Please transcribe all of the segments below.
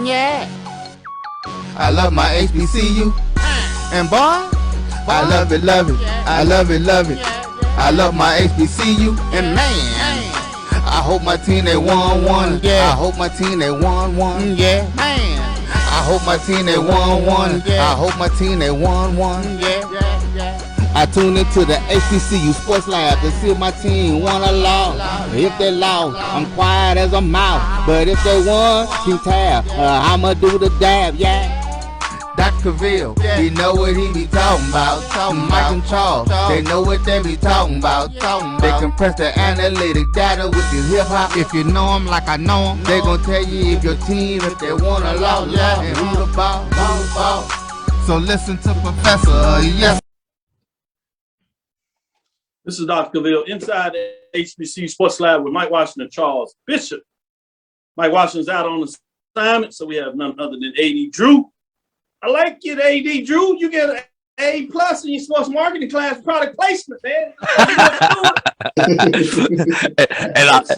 Yeah. I love my HBCU. And boy, I love it, love it. I love it, love it. I love my HBCU. And man, I hope my team they won. Yeah. I hope my team they won. Yeah. Man, I hope my team they won. I hope my team they won. Yeah. I tune into the HBCU Sports Lab to see if my team won or lost. If they lost, I'm quiet as a mouse. But if they won, keep tab. I'ma do the dab, yeah. Dr. Cavil, he know what he be talking about. Mike and Charles, they know what they be talking about. They compress the analytic data with this hip hop. If you know them like I know them, they gon' tell you if your team, if they won or lost, and who the ball. So listen to Professor, yes. This is Dr. Cavil inside the HBCU Sports Lab with Mike Washington and Charles Bishop. Mike Washington's out on assignment, so we have none other than A.D. Drew. I like it, A.D. Drew. You get an A+ in your sports marketing class for product placement, man.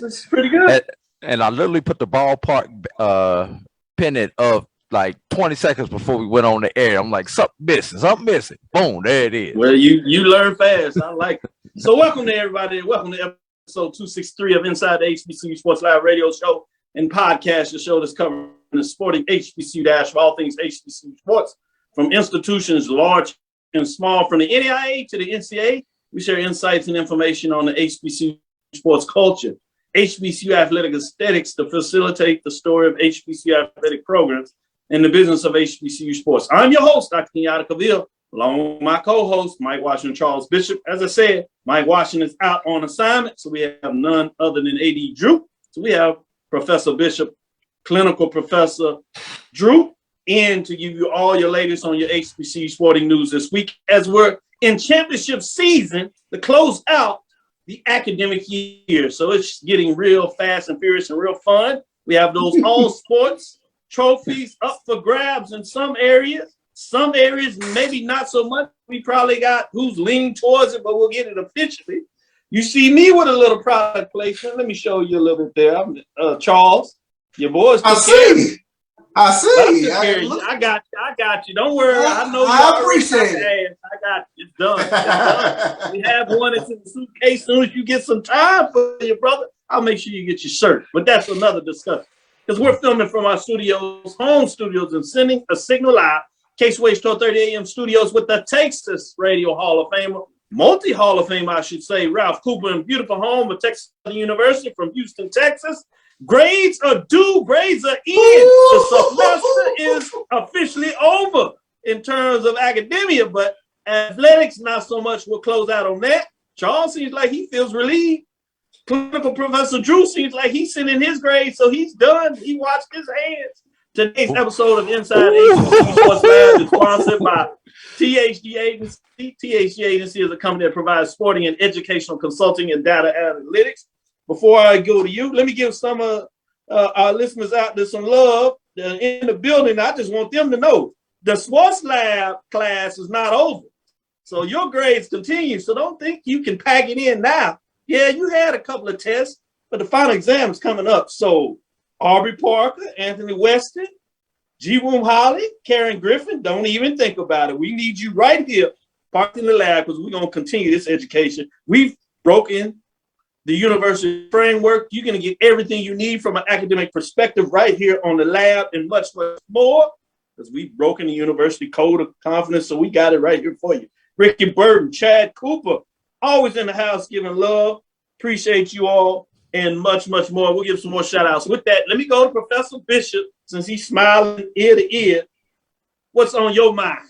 It's pretty good. And I literally put the ballpark pennant of like 20 seconds before we went on the air. I'm like, something missing. Boom, there it is. Well, you learn fast. I like it. So welcome to everybody. Welcome to episode 263 of Inside the HBCU Sports Lab radio show and podcast, the show that's covering the sporting HBCU dash of all things HBCU sports, from institutions large and small, from the NAIA to the NCAA. We share insights and information on the HBCU sports culture, HBCU athletic aesthetics to facilitate the story of HBCU athletic programs and the business of HBCU sports. I'm your host, Dr. Kenyatta Cavil, along with my co-host, Mike Washington, Charles Bishop. As I said, Mike Washington is out on assignment, so we have none other than A.D. Drew. So we have Professor Bishop, Clinical Professor Drew, in to give you all your latest on your HBCU sporting news this week, as we're in championship season to close out the academic year. So it's getting real fast and furious and real fun. We have those all sports trophies up for grabs in some areas maybe not so much. We probably got who's leaning towards it, but we'll get it officially. You see me with a little product placement. Let me show you a little bit there. Charles, your boys. I see. I got you. Don't worry. I know. I appreciate it. I got you. It's done. We have one that's in the suitcase. As soon as you get some time for your brother, I'll make sure you get your shirt. But that's another discussion. Because we're filming from our studios, home studios, and sending a signal live. Case-Wage 12:30 a.m. studios with the Texas Radio Hall of Famer, multi-Hall of Fame, I should say, Ralph Cooper, in beautiful home of Texas University from Houston, Texas. Grades are due. Grades are in. The semester is officially over in terms of academia, but athletics, not so much. We'll close out on that. Charles seems like he feels relieved. Clinical Professor Drew seems like he's sending his grades, so he's done. He washed his hands. Today's episode of Inside HBCU Sports Lab is sponsored by THG Agency. THG Agency is a company that provides sporting and educational consulting and data analytics. Before I go to you, let me give some of our listeners out there some love in the building. I just want them to know the Sports Lab class is not over. So your grades continue. So don't think you can pack it in now. Yeah, you had a couple of tests, but the final exam is coming up. So Aubrey Parker, Anthony Weston, G. Room Holly, Karen Griffin, don't even think about it. We need you right here, parked in the lab, because we're going to continue this education. We've broken the university framework. You're going to get everything you need from an academic perspective right here on the lab and much, much more, because we've broken the university code of confidence, so we got it right here for you. Ricky Burton, Chad Cooper, always in the house giving love. Appreciate you all and much, much more. We'll give some more shout outs. With that, let me go to Professor Bishop, since he's smiling ear to ear. What's on your mind?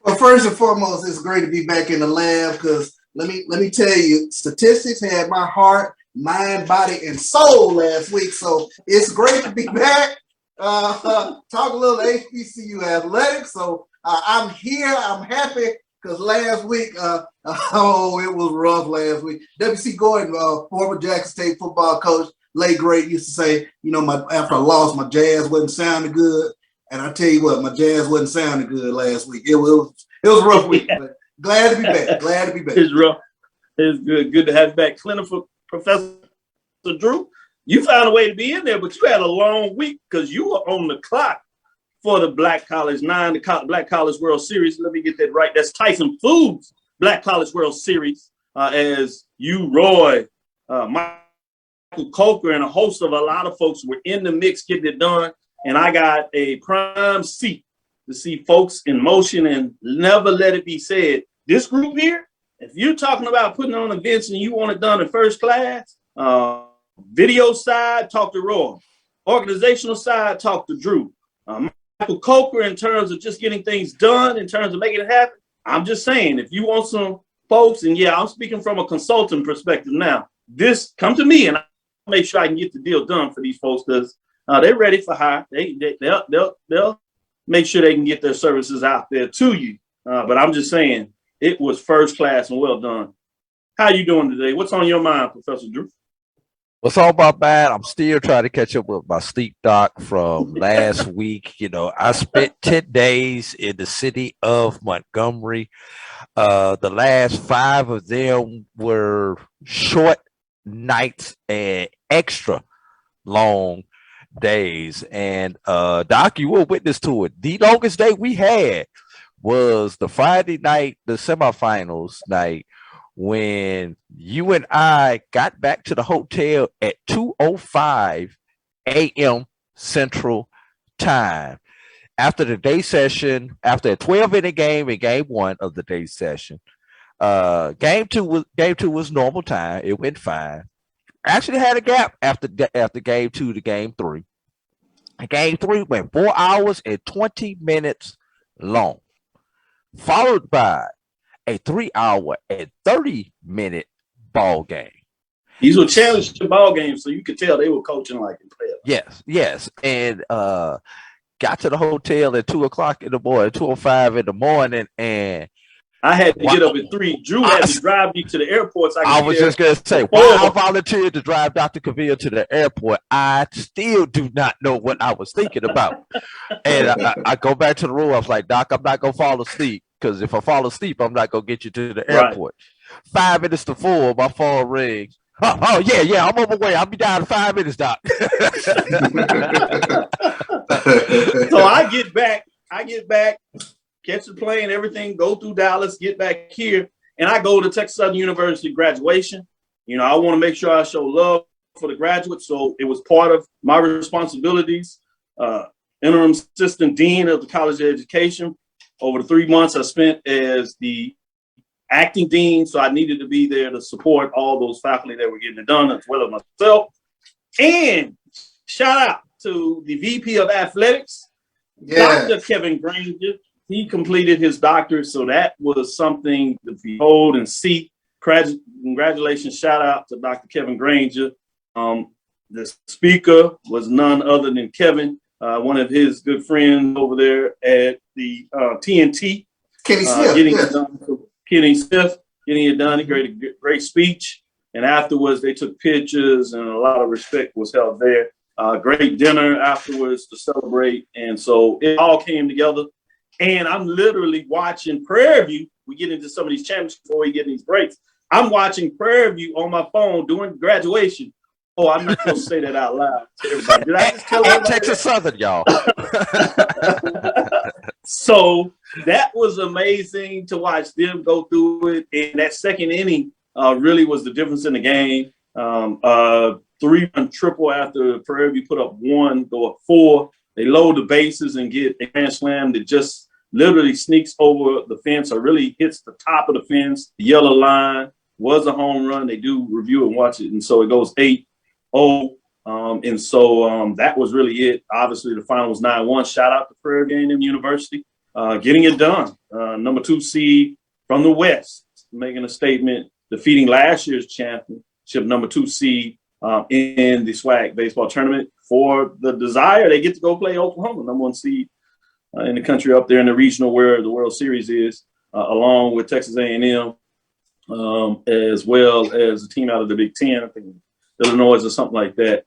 Well, first and foremost, it's great to be back in the lab, because let me tell you, statistics had my heart, mind, body, and soul last week. So it's great to be back. Talk a little HBCU athletics. So I'm here. I'm happy. Because last week, it was rough last week. W.C. Gordon, former Jackson State football coach, late great, used to say, after I lost, my jazz wasn't sounding good. And I tell you what, my jazz wasn't sounding good last week. It was a rough week, but glad to be back. Glad to be back. It's rough. It's good. Good to have you back. Clinical Professor Drew, You found a way to be in there, but you had a long week because you were on the clock for the Black College 9, the Black College World Series. Let me get that right. That's Tyson Foods Black College World Series, as you, Roy, Michael Coker, and a host of a lot of folks were in the mix getting it done. And I got a prime seat to see folks in motion, and never let it be said, this group here, if you're talking about putting on events and you want it done in first class, video side, talk to Roy. Organizational side, talk to Drew. Michael Coker, in terms of just getting things done, in terms of making it happen, I'm just saying, if you want some folks, and yeah, I'm speaking from a consultant perspective now, this, come to me and I'll make sure I can get the deal done for these folks, because they're ready for hire. They'll make sure they can get their services out there to you. But I'm just saying, it was first class and well done. How you doing today? What's on your mind, Professor Drew? What's all about bad? I'm still trying to catch up with my sleep doc from last week. You know, I spent 10 days in the city of Montgomery. The last 5 of them were short nights and extra long days. And Doc, you were witness to it. The longest day we had was the Friday night, the semifinals night, when you and I got back to the hotel at 2:05 a.m. Central Time. After the day session, after a 12-inning game in game 1 of the day session, game two was normal time. It went fine. Actually had a gap after game 2 to game 3. Game 3 went 4 hours and 20 minutes long, followed by a 3-hour and 30-minute ball game. These were championship ball games, so you could tell they were coaching like a player. Yes. And got to the hotel at 2:00 in the morning, 2:05 in the morning, and I had to get up at 3. Drew had to drive me to the airport. So I was just going to say, while I volunteered to drive Dr. Cavil to the airport, I still do not know what I was thinking about. And I go back to the room. I was like, Doc, I'm not going to fall asleep, because if I fall asleep, I'm not going to get you to the airport. Right. 5 minutes to 4, my phone rings. Oh, yeah, I'm on my way. I'll be down in 5 minutes, Doc. So I get back, catch the plane, everything, go through Dallas, get back here, and I go to Texas Southern University graduation. You know, I want to make sure I show love for the graduates, so it was part of my responsibilities. Interim assistant dean of the College of Education. Over the 3 months I spent as the acting dean, so I needed to be there to support all those faculty that were getting it done, as well as myself. And shout out to the VP of Athletics, Dr. Kevin Granger. He completed his doctorate, so that was something to behold and see. Congratulations, shout out to Dr. Kevin Granger. The speaker was none other than Kevin, one of his good friends over there at the TNT. Kenny Smith. Kenny Smith, getting it done. He gave a great speech. And afterwards, they took pictures, and a lot of respect was held there. Great dinner afterwards to celebrate. And so it all came together. And I'm literally watching Prairie View. We get into some of these championships before we get these breaks. I'm watching Prairie View on my phone during graduation. Oh, I'm not supposed to say that out loud to everybody. Did I just tell everybody? Texas Southern, y'all. So that was amazing to watch them go through it. And that second inning really was the difference in the game. 3-run triple after Prairie View put up 1, go up 4. They load the bases and get a grand slam that just literally sneaks over the fence, or really hits the top of the fence. The yellow line was a home run. They do review and watch it. And so it goes 8-0. And so that was really it. Obviously, the final was 9-1. Shout out to Prairie A&M University getting it done. Number 2 seed from the West, making a statement, defeating last year's championship, number 2 seed in the SWAC baseball tournament. For the desire, they get to go play Oklahoma, number 1 seed in the country, up there in the regional where the World Series is, along with Texas A&M, as well as a team out of the Big Ten, I think Illinois or something like that.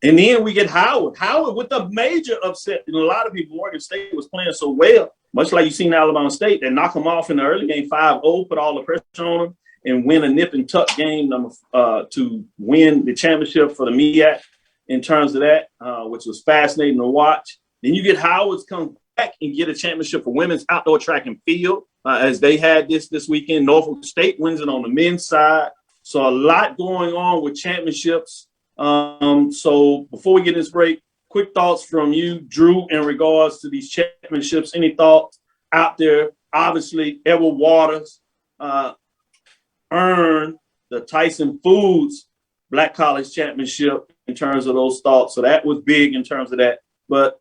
And then we get Howard with a major upset. And a lot of people, Morgan State was playing so well, much like you seen Alabama State, they knock them off in the early game 5-0, put all the pressure on them, and win a nip and tuck game to win the championship for the MEAC. in terms of that, which was fascinating to watch. Then you get Howard's come back and get a championship for women's outdoor track and field, as they had this weekend. Norfolk State wins it on the men's side. So a lot going on with championships. So before we get this break, quick thoughts from you, Drew, in regards to these championships. Any thoughts out there? Obviously, Edward Waters earned the Tyson Foods Black College Championship in terms of those thoughts. So that was big in terms of that. But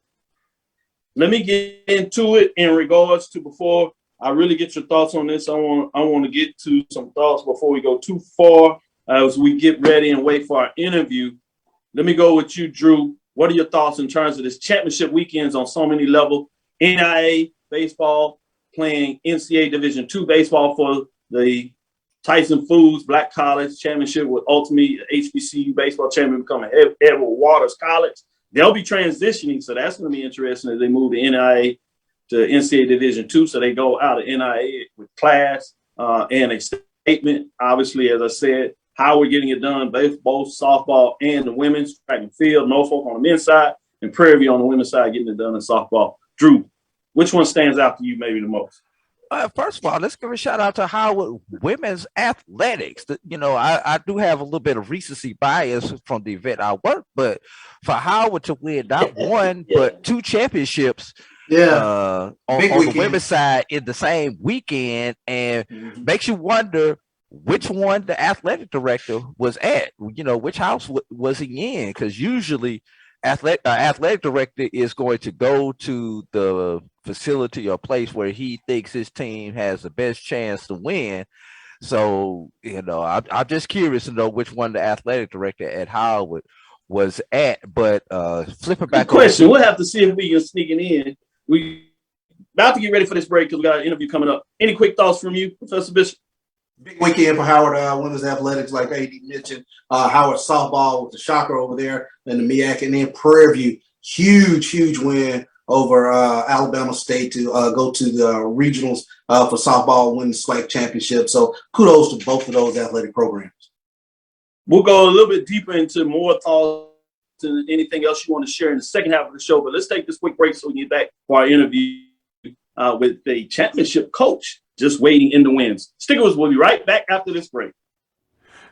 let me get into it in regards to, before I really get your thoughts on this, I want to get to some thoughts before we go too far as we get ready and wait for our interview. Let me go with you, Drew. What are your thoughts in terms of this championship weekends on so many levels? NIA baseball playing NCAA Division II baseball for the Tyson Foods Black College Championship, with ultimately HBCU baseball champion becoming Edward Waters College. They'll be transitioning, so that's going to be interesting as they move the NIA to NCAA Division II. So they go out of NIA with class and a statement. Obviously, as I said, how we're getting it done, both softball and the women's track and field. Norfolk on the men's side and Prairie on the women's side getting it done in softball. Drew, which one stands out to you maybe the most? First of all, let's give a shout out to Howard women's athletics. I do have a little bit of recency bias from the event I worked, but for Howard to win not one but two championships on the women's side in the same weekend, and makes you wonder which one the athletic director was at. Which house was he in? Because usually athletic director is going to go to the facility or place where he thinks his team has the best chance to win. So, I'm just curious to know which one the athletic director at Howard was at. But flipping back. Good question. We'll have to see if we can sneak it in. We about to get ready for this break because we got an interview coming up. Any quick thoughts from you, Professor Bishop? Big weekend for Howard women's athletics, like AD mentioned. Howard softball with the shocker over there in the MEAC, and then Prairie View, huge win over Alabama State to go to the regionals for softball, win the SWAC championship. So kudos to both of those athletic programs. We'll go a little bit deeper into more thoughts and anything else you want to share in the second half of the show. But let's take this quick break so we can get back for our interview with the championship coach just waiting in the wings. Stick with us. We'll be right back after this break.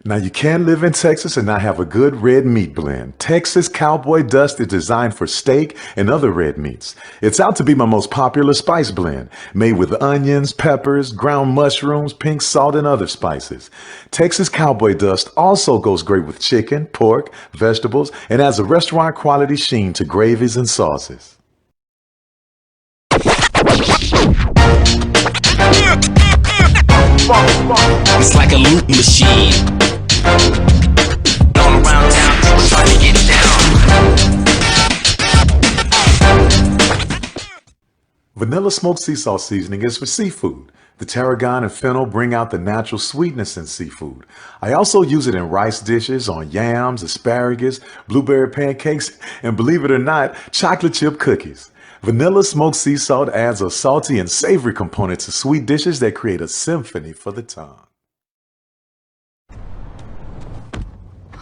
Now, you can live in Texas and not have a good red meat blend. Texas Cowboy Dust is designed for steak and other red meats. It's out to be my most popular spice blend, made with onions, peppers, ground mushrooms, pink salt, and other spices. Texas Cowboy Dust also goes great with chicken, pork, vegetables, and adds a restaurant quality sheen to gravies and sauces. It's like a loop machine. All around town, people trying to get down. Vanilla smoked sea salt seasoning is for seafood. The tarragon and fennel bring out the natural sweetness in seafood. I also use it in rice dishes, on yams, asparagus, blueberry pancakes, and believe it or not, chocolate chip cookies. Vanilla smoked sea salt adds a salty and savory component to sweet dishes that create a symphony for the tongue.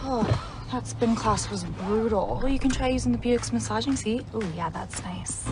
Oh, that spin class was brutal. Well, you can try using the Buick's massaging seat. Ooh, yeah, that's nice.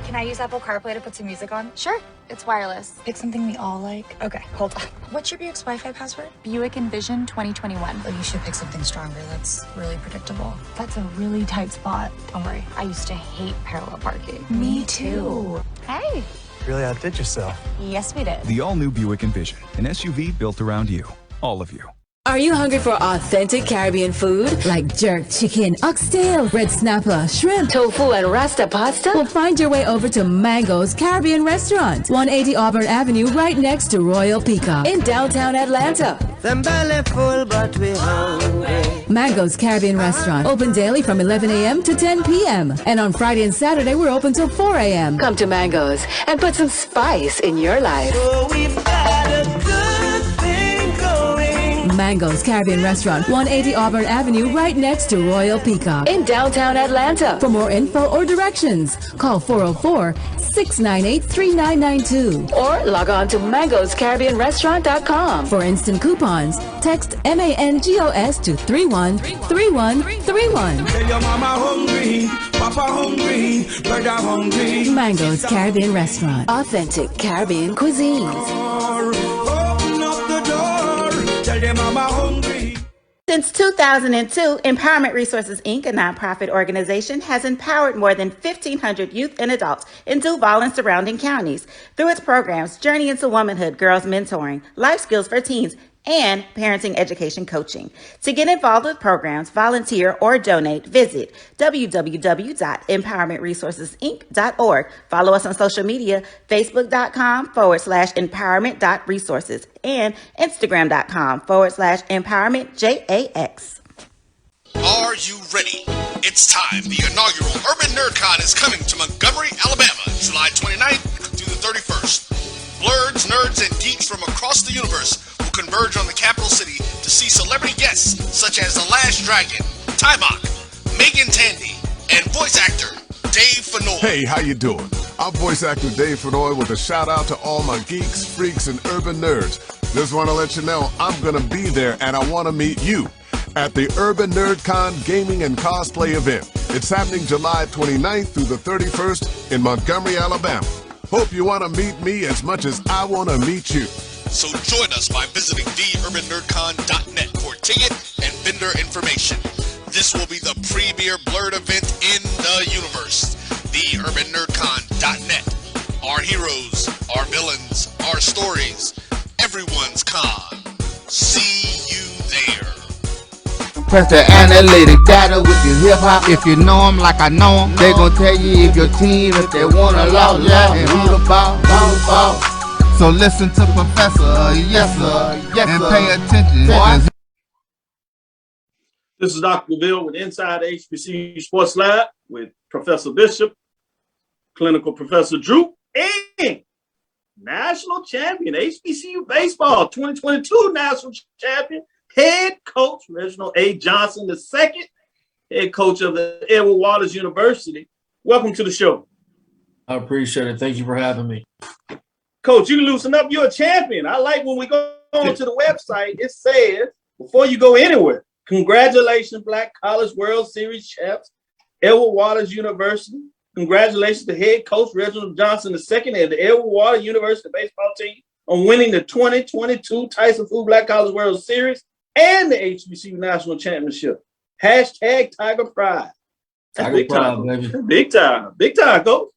Can I use Apple CarPlay to put some music on? Sure, it's wireless. Pick something we all like. Okay, hold on. What's your Buick's Wi-Fi password? Buick Envision 2021. Oh, you should pick something stronger. That's really predictable. That's a really tight spot. Don't worry, I used to hate parallel parking. Me too. Hey. Really outdid yourself. Yes, we did. The all-new Buick Envision, an SUV built around you, all of you. Are you hungry for authentic Caribbean food like jerk chicken, oxtail, red snapper, shrimp, tofu, and rasta pasta? Well, find your way over to Mango's Caribbean Restaurant, 180 Auburn Avenue, right next to Royal Peacock in downtown Atlanta. Them belly full, but we hungry. Mango's Caribbean Restaurant, open daily from 11 a.m. to 10 p.m. And on Friday and Saturday, we're open till 4 a.m. Come to Mango's and put some spice in your life. So we've got a good thing going. Mango's Caribbean Restaurant, 180 Auburn Avenue, right next to Royal Peacock in downtown Atlanta. For more info or directions, call 404-698-3992 or log on to mangoscaribbeanrestaurant.com. For instant coupons, text MANGOS to 313131. Tell your mama hungry, papa hungry, brother hungry. Mango's Caribbean Restaurant. Authentic Caribbean cuisines. Open up the door. Tell your mama hungry. Since 2002, Empowerment Resources, Inc., a nonprofit organization, has empowered more than 1,500 youth and adults in Duval and surrounding counties through its programs Journey into Womanhood, Girls Mentoring, Life Skills for Teens, and Parenting Education Coaching. To get involved with programs, volunteer, or donate, visit www.empowermentresourcesinc.org. Follow us on social media, facebook.com/empowerment.resources and instagram.com/empowermentJAX. Are you ready? It's time. The inaugural Urban NerdCon is coming to Montgomery, Alabama, July 29th through the 31st. Blurs, nerds, and geeks from across the universe will converge on the capital city to see celebrity guests such as The Last Dragon, Timok, Megan Tandy, and voice actor Dave Fennoy. Hey, how you doing? I'm voice actor Dave Fennoy with a shout out to all my geeks, freaks, and urban nerds. Just want to let you know I'm going to be there and I want to meet you at the Urban NerdCon Gaming and Cosplay event. It's happening July 29th through the 31st in Montgomery, Alabama. Hope you want to meet me as much as I want to meet you. So join us by visiting theurbannerdcon.net for ticket and vendor information. This will be the premier blurred event in the universe. Theurbannerdcon.net. Our heroes, our villains, our stories, everyone's con. See you there. Press the analytic data with your hip hop. If you know them like I know them, they gon' tell you if your team, if they wanna law, and who the ball. So listen to Professor, yes sir, and pay attention. This is Dr. Cavil with Inside HBCU Sports Lab with Professor Bishop, Clinical Professor Drew, and National Champion, HBCU Baseball 2022 National Champion, Head Coach Reginald Johnson II, Head Coach of the Edward Waters University. Welcome to the show. I appreciate it. Thank you for having me. Coach, you loosen up. You're a champion. I like when we go onto the website, it says, before you go anywhere, congratulations, Black College World Series champs, Edward Waters University. Congratulations to head coach Reginald Johnson II and the Edward Waters University baseball team on winning the 2022 Tyson Food Black College World Series and the HBCU National Championship. Hashtag Tiger Pride. Tiger big Pride, time, baby. Big time. Big time, coach.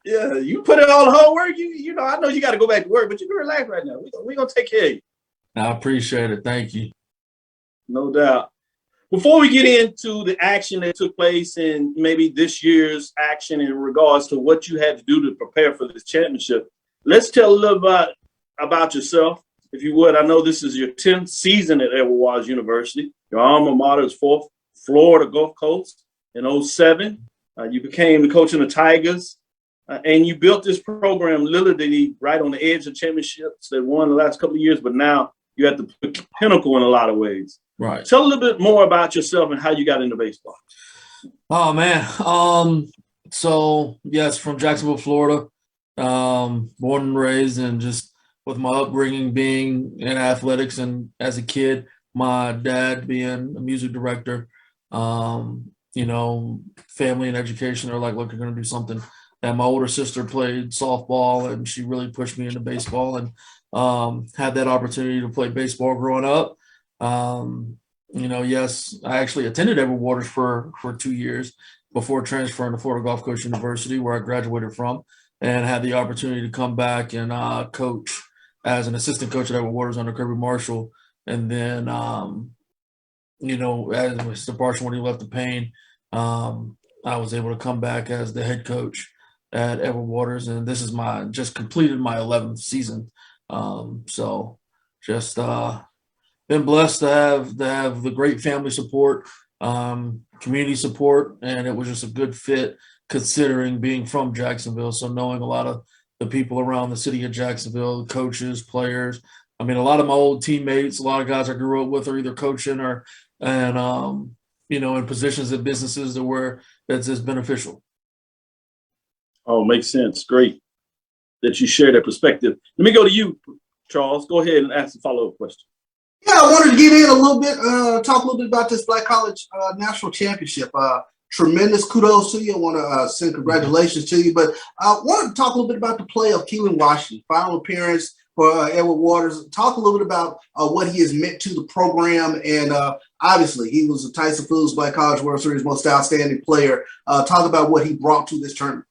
Yeah, you put in all the hard work. You know, I know you got to go back to work, but you can relax right now. We're going to take care of you. I appreciate it. Thank you. No doubt. Before we get into the action that took place and maybe this year's action in regards to what you had to do to prepare for this championship, let's tell a little about yourself, if you would. I know this is your 10th season at Edward Waters University. Your alma mater is Florida Gulf Coast in 2007. You became the coach of the Tigers, and you built this program literally right on the edge of championships that won the last couple of years, but now you're at the pinnacle in a lot of ways. Right. Tell a little bit more about yourself and how you got into baseball. Oh, man. So, yes, from Jacksonville, Florida, born and raised, and just with my upbringing being in athletics and as a kid, my dad being a music director, you know, family and education are like, look, you're going to do something. And my older sister played softball, and she really pushed me into baseball, and had that opportunity to play baseball growing up. You know, yes, I actually attended Edward Waters for 2 years before transferring to Florida Gulf Coast University, where I graduated from, and had the opportunity to come back and coach as an assistant coach at Edward Waters under Kirby Marshall. And then, you know, as Mr. Marshall, when he left the Payne, I was able to come back as the head coach at Edward Waters, and this is just completed my 11th season. So just been blessed to have the great family support, community support, and it was just a good fit considering being from Jacksonville. So knowing a lot of the people around the city of Jacksonville, coaches, players, I mean, a lot of my old teammates, a lot of guys I grew up with are either coaching or, in positions at businesses that where that's just beneficial. Oh, makes sense. Great that you share that perspective. Let me go to you, Charles. Go ahead and ask a follow-up question. Yeah, I wanted to get in a little bit, talk a little bit about this Black College National Championship. Tremendous kudos to you. I want to send congratulations to you, but I wanted to talk a little bit about the play of Keelan Washington, final appearance for Edward Waters. Talk a little bit about what he has meant to the program, and obviously he was the Tyson Foods Black College World Series most outstanding player. Talk about what he brought to this tournament.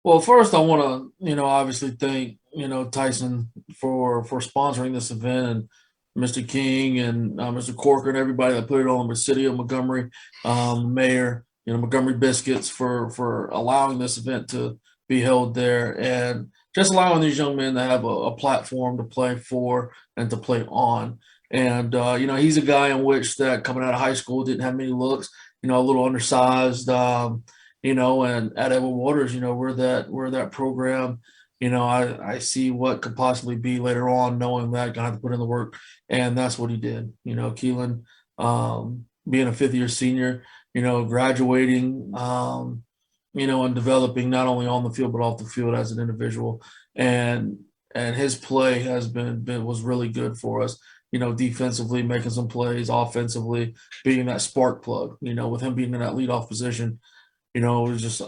Well, first I want to, obviously thank, Tyson for sponsoring this event, and Mr. King and Mr. Corker and everybody that put it on, the city of Montgomery, mayor, Montgomery Biscuits for allowing this event to be held there, and just allowing these young men to have a platform to play for and to play on. And, he's a guy in which that coming out of high school didn't have many looks, a little undersized, and at Edward Waters, we're that program. I see what could possibly be later on, knowing that guy had to put in the work, and that's what he did. Keelan, being a fifth-year senior, graduating, and developing not only on the field but off the field as an individual, and his play was really good for us. Defensively making some plays, offensively being that spark plug. With him being in that leadoff position, it was just.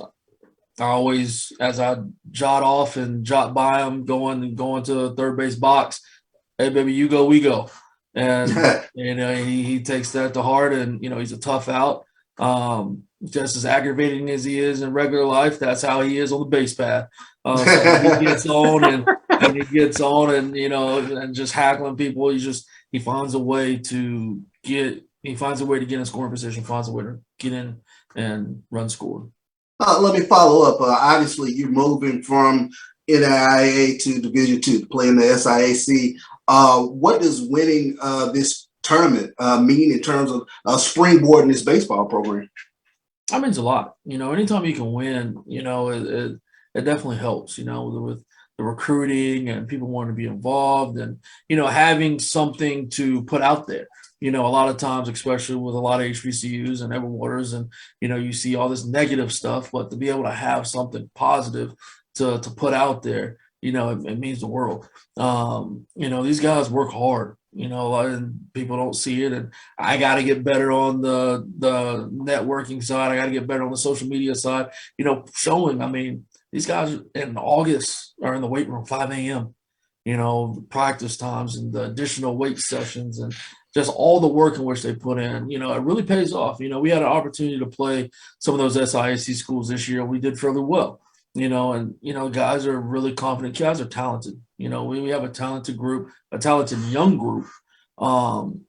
I always, as I jot by him, going to the third base box, hey baby, you go, we go, and he takes that to heart, and he's a tough out. Just as aggravating as he is in regular life, that's how he is on the base path. So he gets on and just hackling people. He finds a way to get in scoring position, finds a way to get in and run score. Let me follow up. Obviously, you're moving from NAIA to Division II to play in the SIAC. What does winning this tournament mean in terms of springboarding this baseball program? That means a lot. Anytime you can win, it definitely helps, with the recruiting and people wanting to be involved and, having something to put out there. A lot of times, especially with a lot of HBCUs and Edward Waters, and, you see all this negative stuff, but to be able to have something positive to put out there, it means the world. These guys work hard, and people don't see it. And I got to get better on the networking side. I got to get better on the social media side, showing, these guys in August are in the weight room, 5 a.m., practice times and the additional weight sessions and just all the work in which they put in, it really pays off. We had an opportunity to play some of those SIAC schools this year. We did fairly well, guys are really confident. Guys are talented. We have a talented group, a talented young group. And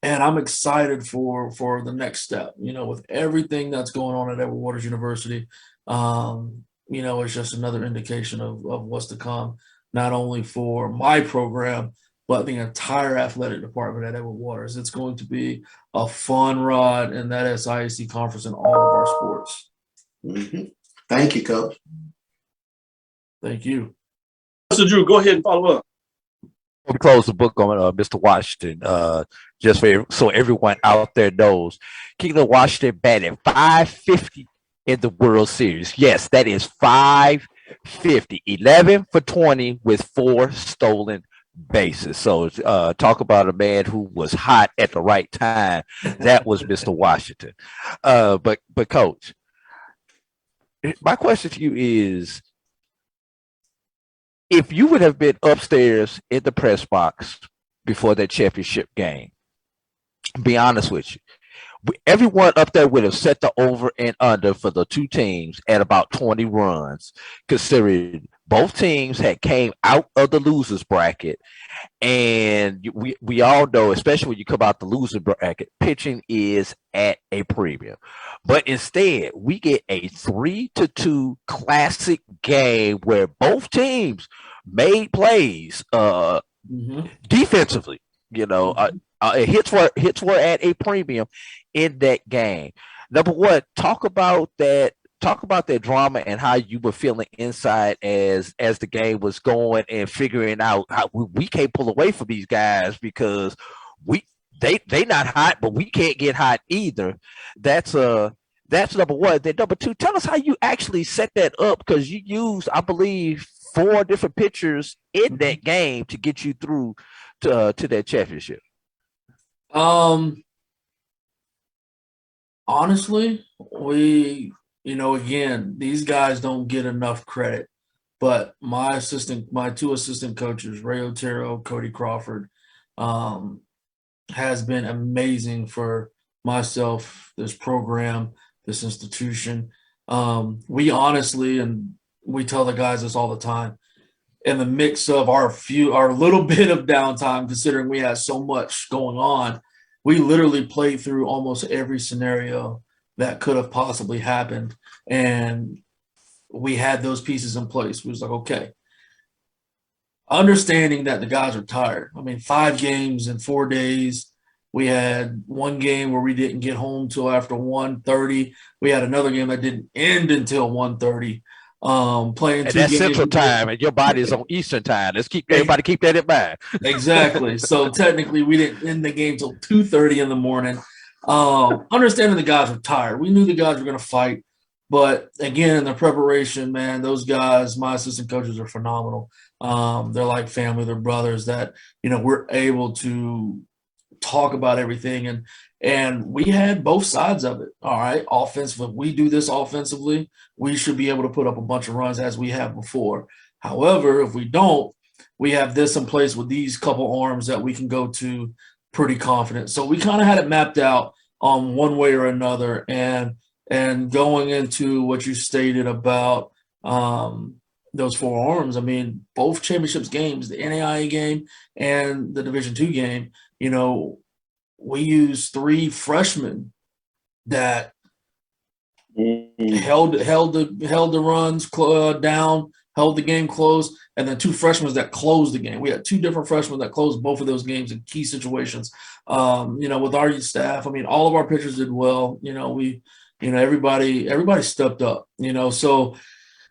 I'm excited for the next step, with everything that's going on at Edward Waters University. It's just another indication of what's to come, not only for my program, but the entire athletic department at Edward Waters. It's going to be a fun ride in that SIAC conference in all of our sports. Mm-hmm. Thank you, Coach. Thank you. Mr. Drew, go ahead and follow up. We close the book on Mr. Washington, just so everyone out there knows. Keelan Washington batted .550 in the World Series. Yes, that is .550. 11 for 20 with 4 stolen bases. So talk about a man who was hot at the right time. That was Mr. Washington. But Coach, my question to you is, if you would have been upstairs in the press box before that championship game, be honest with you, everyone up there would have set the over and under for the two teams at about 20 runs, considering both teams had came out of the losers bracket. And we all know, especially when you come out the loser bracket, pitching is at a premium. But instead, we get a 3-2 classic game where both teams made plays defensively. Hits were at a premium in that game. Number one, talk about that talk about that drama and how you were feeling inside as the game was going and figuring out how we can't pull away from these guys because they not hot, but we can't get hot either. That's number one. Then number two, tell us how you actually set that up, because you used, I believe, 4 different pitchers in that game to get you through to that championship. Honestly, again, these guys don't get enough credit, but my 2 assistant coaches, Ray Otero, Cody Crawford, has been amazing for myself, this program, this institution. We honestly, and we tell the guys this all the time, in the mix of our little bit of downtime, considering we had so much going on, we literally played through almost every scenario that could have possibly happened. And we had those pieces in place. We was like, okay, understanding that the guys are tired. I mean, 5 games in 4 days. We had 1 game where we didn't get home till after 1:30. We had another game that didn't end until 1:30. Playing and 2 that's games Central Time, and your body is on Eastern Time. Let's everybody keep that in mind. Exactly. So technically, we didn't end the game till 2:30 in the morning. Understanding the guys were tired, we knew the guys were going to fight, but again, in the preparation, man, those guys, my assistant coaches, are phenomenal. They're like family, they're brothers that we're able to talk about everything, and we had both sides of it. All right, offensively, we do this offensively, we should be able to put up a bunch of runs as we have before. However, if we don't, we have this in place with these couple arms that we can go to pretty confident. So we kind of had it mapped out one way or another, and going into what you stated about those 4 arms, I mean, both championships games, the NAIA game and the Division II game, we used 3 freshmen that held the runs down, held the game close, and then 2 freshmen that closed the game. We had 2 different freshmen that closed both of those games in key situations. With our staff, I mean, all of our pitchers did well. Everybody stepped up. So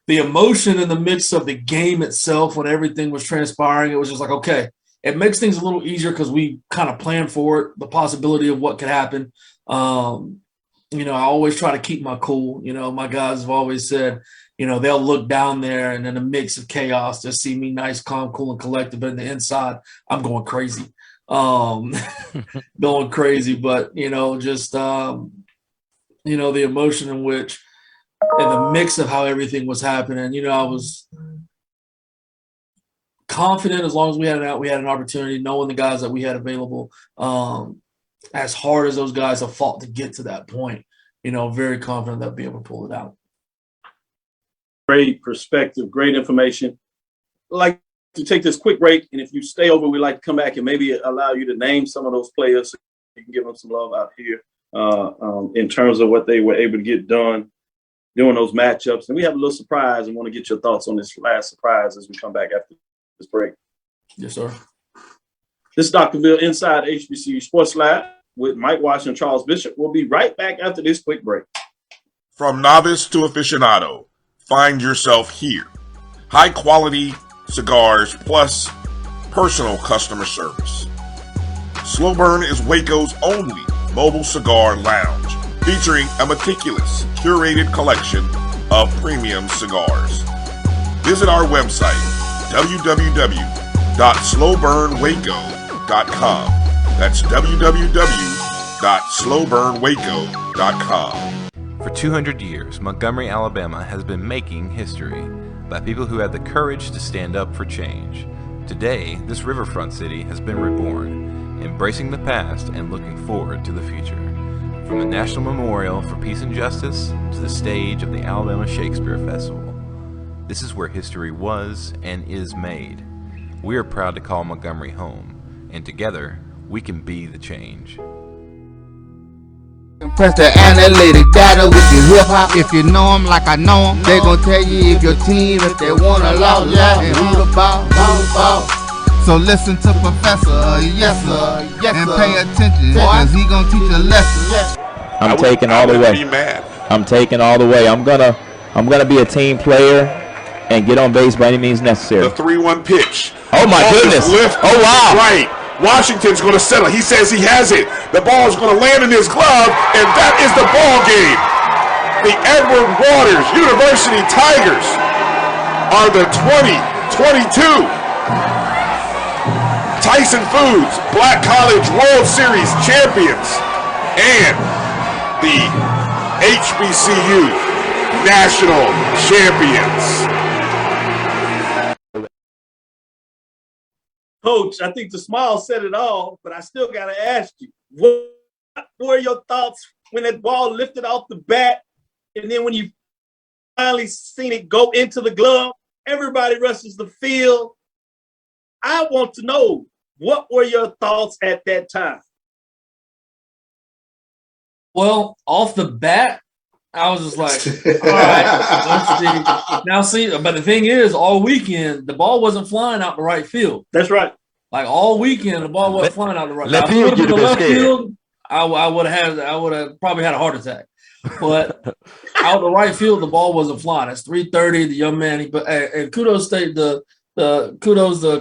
the emotion in the midst of the game itself, when everything was transpiring, it was just like, okay, it makes things a little easier because we kind of planned for it, the possibility of what could happen. I always try to keep my cool. My guys have always said, they'll look down there and in a mix of chaos, they'll see me nice, calm, cool, and collected. But in the inside, I'm going crazy. Going crazy. But, the emotion in which, in the mix of how everything was happening, I was confident as long as we had an opportunity, knowing the guys that we had available. As hard as those guys have fought to get to that point, very confident they'll be able to pull it out. Great perspective, great information. I'd like to take this quick break, and if you stay over, we'd like to come back and maybe allow you to name some of those players so you can give them some love out here in terms of what they were able to get done during those matchups. And we have a little surprise and want to get your thoughts on this last surprise as we come back after this break. Yes, sir. This is Dr. Cavil inside HBCU Sports Lab with Mike Washington and Charles Bishop. We'll be right back after this quick break. From novice to aficionado, find yourself here. High quality cigars plus personal customer service. Slow Burn is Waco's only mobile cigar lounge, featuring a meticulous, curated collection of premium cigars. Visit our website, www.slowburnwaco.com. That's www.slowburnwaco.com. For 200 years, Montgomery, Alabama has been making history by people who had the courage to stand up for change. Today, this riverfront city has been reborn, embracing the past and looking forward to the future. From the National Memorial for Peace and Justice to the stage of the Alabama Shakespeare Festival, this is where history was and is made. We are proud to call Montgomery home, and together, we can be the change. Press the analytic data with your hip hop. If you know them like I know them, they gon' tell you if your team, if they wanna loud, yeah, and who the ball. So listen to Professor, yes sir, and pay attention, cause he gon' teach a lesson. I'm taking all the way. Be mad. I'm taking all the way. I'm gonna be a team player and get on base by any means necessary. The 3-1 pitch. Oh my goodness! Lift Oh wow! Right. Washington's going to settle. He says he has it. The ball is going to land in his glove, and that is the ball game. The Edward Waters University Tigers are the 2022 Tyson Foods Black College World Series champions and the HBCU National Champions. Coach, I think the smile said it all, but I still got to ask you, what were your thoughts when that ball lifted off the bat, and then when you finally seen it go into the glove? Everybody rushes the field. I want to know, what were your thoughts at that time? Well, off the bat, I was just like, all right, let's see. Now, see, but the thing is, all weekend, the ball wasn't flying out the right field. That's right. Like all weekend, the ball wasn't flying out the right left field. field, The left field, I would have probably had a heart attack. But out the right field, the ball wasn't flying. It's 3:30. The young man, and kudos to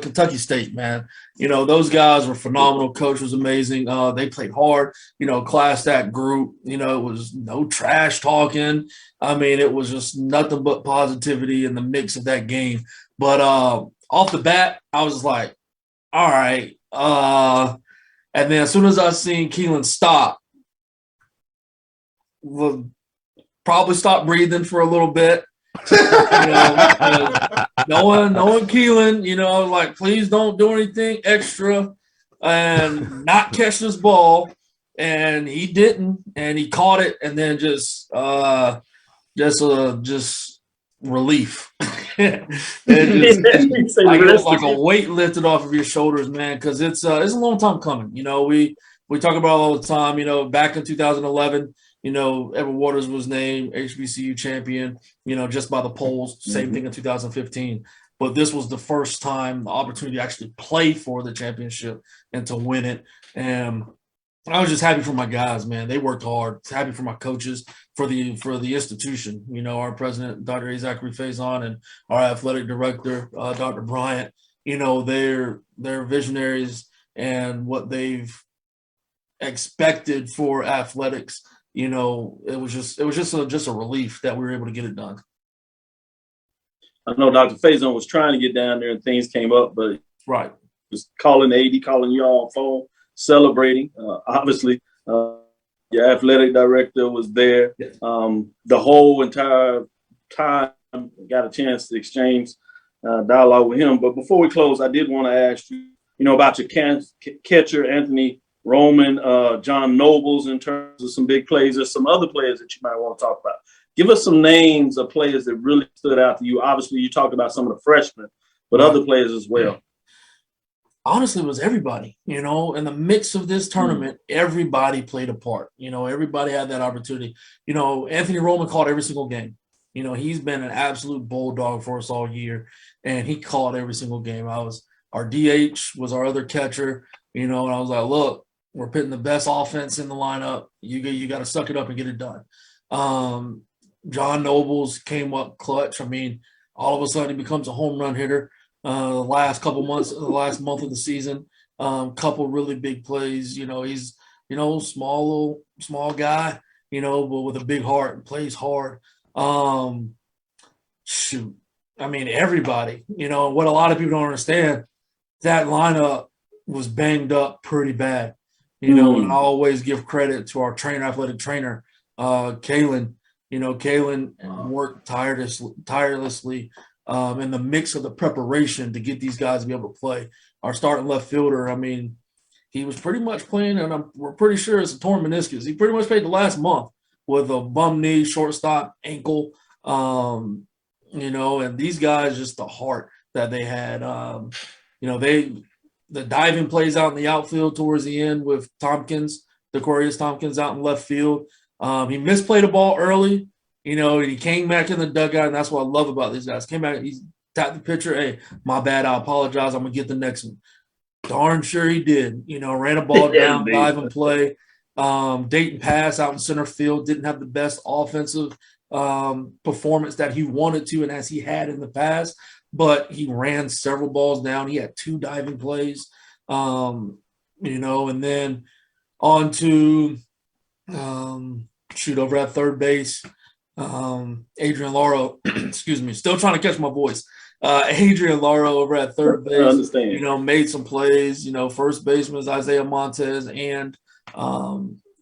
Kentucky State, man. You know, those guys were phenomenal. Coach was amazing. They played hard. You know, classed that group. You know, it was no trash talking. I mean, it was just nothing but positivity in the mix of that game. But off the bat, I was like, all right. And then as soon as I seen Keelan stop, we'll probably stop breathing for a little bit. You know, knowing Keelan, you know, like, please don't do anything extra and not catch this ball. And he didn't, and he caught it, and then just relief. And just, like a weight lifted off of your shoulders, man, because it's a long time coming. You know, we talk about it all the time. You know, back in 2011, you know, Edward Waters was named HBCU champion, you know, just by the polls. Same thing in 2015. But this was the first time the opportunity to actually play for the championship and to win it. And I was just happy for my guys, man. They worked hard. Happy for my coaches, for the institution. You know, our president, Dr. Zachary Faison, and our athletic director, Dr. Bryant. You know, they're visionaries, and what they've expected for athletics. You know, it was just a relief that we were able to get it done. I know Dr. Faison was trying to get down there and things came up, but right, just calling the AD, calling you all on phone, celebrating. Obviously, your athletic director was there. Yes. The whole entire time, got a chance to exchange dialogue with him. But before we close, I did want to ask you, you know, about your catcher, Anthony Roman, John Nobles, in terms of some big plays. There's some other players that you might want to talk about. Give us some names of players that really stood out to you. Obviously, you talked about some of the freshmen, but other players as well. Honestly, it was everybody. You know, in the mix of this tournament, everybody played a part. You know, everybody had that opportunity. You know, Anthony Roman caught every single game. You know, he's been an absolute bulldog for us all year, and he caught every single game. Our DH was our other catcher. You know, and I was like, look, we're putting the best offense in the lineup. You got to suck it up and get it done. John Nobles came up clutch. I mean, all of a sudden he becomes a home run hitter. The last month of the season, couple really big plays. You know, he's, you know, small guy, you know, but with a big heart and plays hard. Shoot, I mean, everybody. You know, what a lot of people don't understand, that lineup was banged up pretty bad. You know, and I always give credit to our athletic trainer, Kalen. You know, Kalen worked tirelessly in the mix of the preparation to get these guys to be able to play. Our starting left fielder, I mean, he was pretty much playing, and we're pretty sure it's a torn meniscus. He pretty much played the last month with a bum knee, shortstop, ankle. You know, and these guys, just the heart that they had. You know, the diving plays out in the outfield towards the end with Tompkins, Dequarius Tompkins out in left field. He misplayed a ball early, you know, and he came back in the dugout, and that's what I love about these guys. Came back, he tapped the pitcher, hey, my bad, I apologize, I'm going to get the next one. Darn sure he did. You know, ran a ball down, dive and play. Dayton Pass out in center field didn't have the best offensive performance that he wanted to and as he had in the past, but he ran several balls down. He had 2 diving plays, and then on to over at third base, Adrian Lauro, excuse me, still trying to catch my voice. Adrian Lauro over at third base, I understand. Made some plays. First baseman is Isaiah Montez and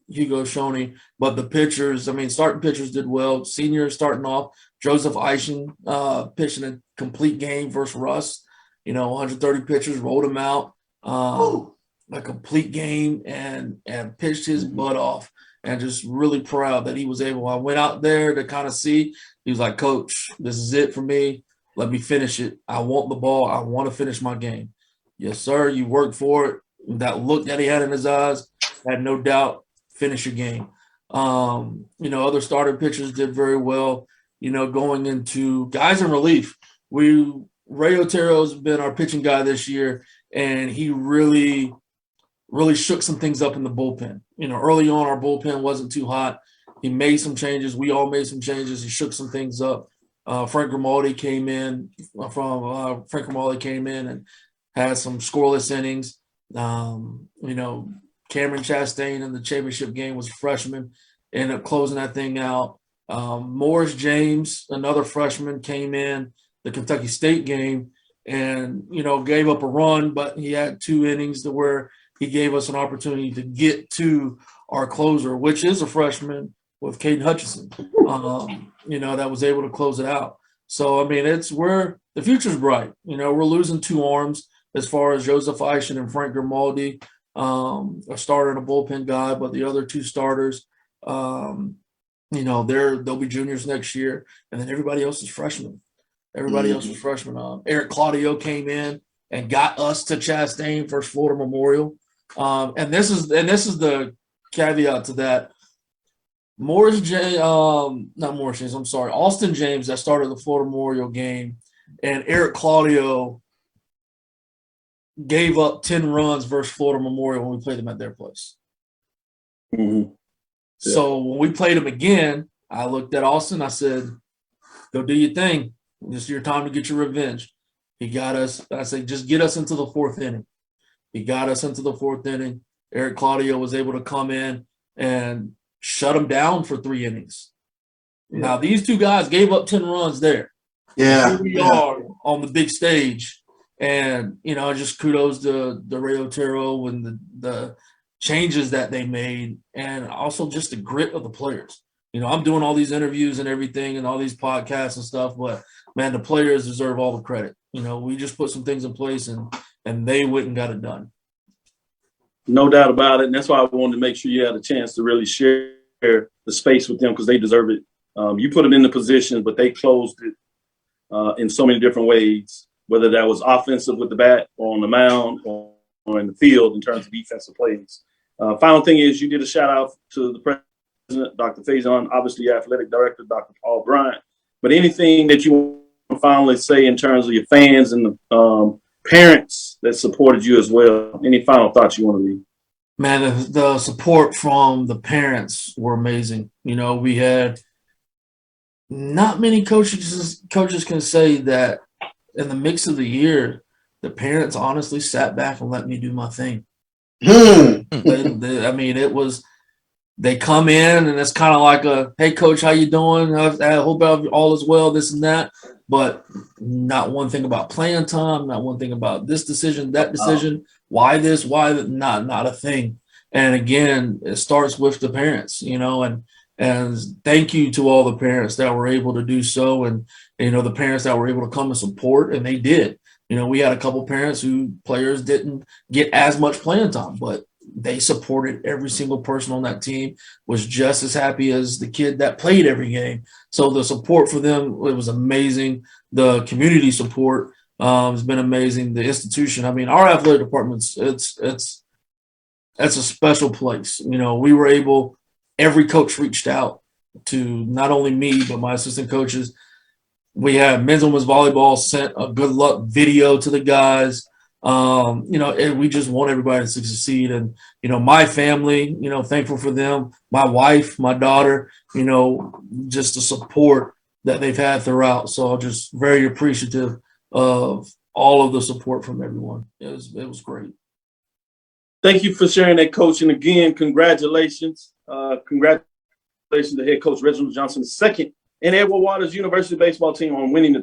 Hugo Shoney. But the pitchers, starting pitchers did well. Seniors starting off, Joseph Eischen pitching a complete game versus Russ. 130 pitchers, rolled him out. A complete game and pitched his butt off. And just really proud that he was able. I went out there to kind of see. He was like, Coach, this is it for me. Let me finish it. I want the ball. I want to finish my game. Yes, sir. You worked for it. That look that he had in his eyes, had no doubt, finish your game. Other starting pitchers did very well. Going into guys in relief. Ray Otero's been our pitching guy this year, and he really shook some things up in the bullpen. Early on, our bullpen wasn't too hot. He made some changes. We all made some changes. He shook some things up. Frank Grimaldi came in and had some scoreless innings. Cameron Chastain in the championship game was a freshman, ended up closing that thing out. Morris James, another freshman, came in the Kentucky State game and, gave up a run, but he had 2 innings to where he gave us an opportunity to get to our closer, which is a freshman with Caden Hutchinson, that was able to close it out. So, it's where the future's bright. We're losing 2 arms as far as Joseph Eischen and Frank Grimaldi, a starter and a bullpen guy, but the other 2 starters, they'll be juniors next year, and then everybody else is freshmen. Eric Claudio came in and got us to Chastain versus Florida Memorial. And this is the caveat to that. Austin James that started the Florida Memorial game, and Eric Claudio gave up 10 runs versus Florida Memorial when we played them at their place. Mm-hmm. Yeah. So when we played them again, I looked at Austin. I said, go do your thing. This is your time to get your revenge. He got us. I said, just get us into the 4th inning. He got us into the 4th inning. Eric Claudio was able to come in and shut him down for 3 innings. Yeah. Now, these 2 guys gave up 10 runs there. Yeah. Here we are on the big stage. And, just kudos to Ray Otero and the changes that they made, and also just the grit of the players. I'm doing all these interviews and everything and all these podcasts and stuff, but, man, the players deserve all the credit. We just put some things in place, and they went and got it done. No doubt about it. And that's why I wanted to make sure you had a chance to really share the space with them, because they deserve it. You put them in the position, but they closed it in so many different ways, whether that was offensive with the bat or on the mound or in the field in terms of defensive plays. Final thing is, you did a shout out to the president, Dr. Faison, obviously your athletic director, Dr. Paul Bryant. But anything that you want to finally say in terms of your fans and the parents that supported you as well? Any final thoughts you want to leave? Man, the support from the parents were amazing. We had not many coaches can say that in the mix of the year, the parents honestly sat back and let me do my thing. It was, they come in and it's kind of like hey, coach, how you doing? I hope all is well, this and that. But not one thing about playing time, not one thing about this decision, that decision, why this, why that, not a thing. And again, it starts with the parents, and thank you to all the parents that were able to do so, and the parents that were able to come and support, and they did. We had a couple parents who players didn't get as much playing time, but they supported every single person on that team, was just as happy as the kid that played every game. So the support for them, it was amazing. The community support has been amazing. The institution, our athletic departments, it's a special place. We were able, every coach reached out to not only me, but my assistant coaches. We had men's and women's volleyball sent a good luck video to the guys. And we just want everybody to succeed. And, my family, thankful for them, my wife, my daughter, just the support that they've had throughout. So I'm just very appreciative of all of the support from everyone. It was great. Thank you for sharing that, Coach. And again, congratulations. Congratulations to head coach Reginald Johnson II and Edward Waters University baseball team on winning the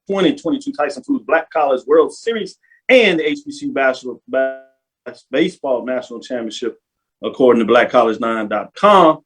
2022 Tyson Foods Black College World Series and the HBCU Baseball National Championship, according to blackcollege9.com.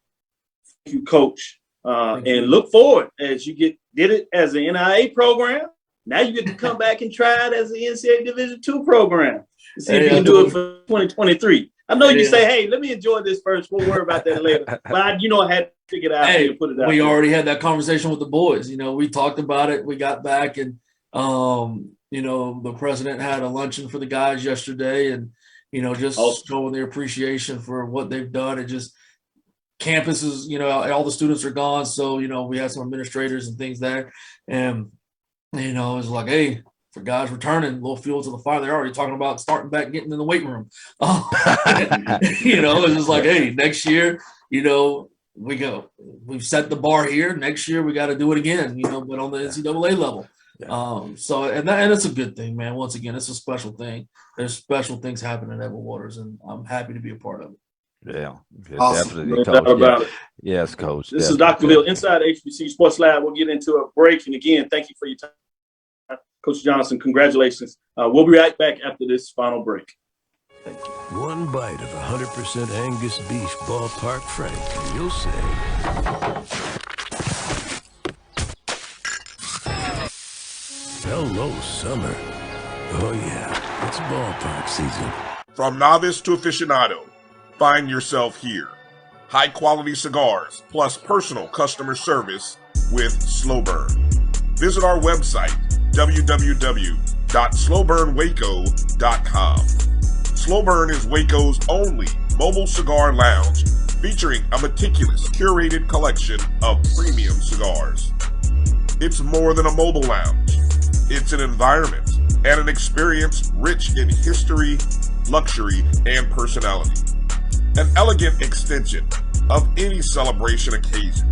Thank you, Coach. And look forward as you did it as an NIA program. Now you get to come back and try it as an NCAA Division II program. See if you can do it for 2023. I know you say, hey, let me enjoy this first. We'll worry about that later. But I had to figure it out and put it out. We already had that conversation with the boys. We talked about it. We got back and, the president had a luncheon for the guys yesterday and, just showing their appreciation for what they've done. And just campuses, all the students are gone. So, we had some administrators and things there. And, it was like, hey, for guys returning, a little fuel to the fire. They're already talking about starting back, getting in the weight room. It's just like, hey, next year, we've set the bar here. Next year, we got to do it again, but on the NCAA level. Yeah. And it's a good thing, man. Once again, it's a special thing. There's special things happening at Edward Waters, and I'm happy to be a part of it. Yeah, awesome. Definitely, Coach. Yes, Coach. This is Dr. Bill inside HBCU Sports Lab. We'll get into a break. And again, thank you for your time. Coach Johnson, congratulations. We'll be right back after this final break. Thank you. One bite of 100% Angus beef ballpark frank, and you'll say, hello, summer. Oh, yeah, it's ballpark season. From novice to aficionado, find yourself here. High-quality cigars plus personal customer service with Slow Burn. Visit our website, www.slowburnwaco.com. Slow Burn is Waco's only mobile cigar lounge featuring a meticulous, curated collection of premium cigars. It's more than a mobile lounge. It's an environment and an experience rich in history, luxury, and personality. An elegant extension of any celebration occasion.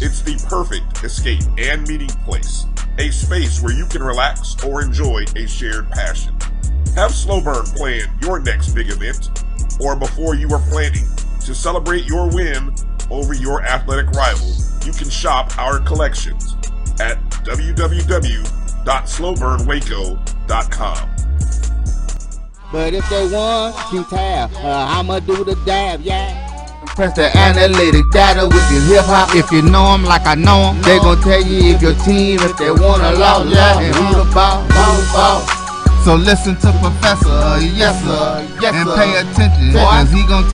It's the perfect escape and meeting place, a space where you can relax or enjoy a shared passion. Have Slow Burn plan your next big event, or before you are planning to celebrate your win over your athletic rival, you can shop our collections at www.slowburnwaco.com. But if they want to tab, I'ma do the dab, yeah. Press the analytic data with your hip hop. If you know them like I know them, they gon' tell you if your team, if they want a lot, yeah, and who the ball. So listen to Professor, yes sir, and pay attention, cause he gon'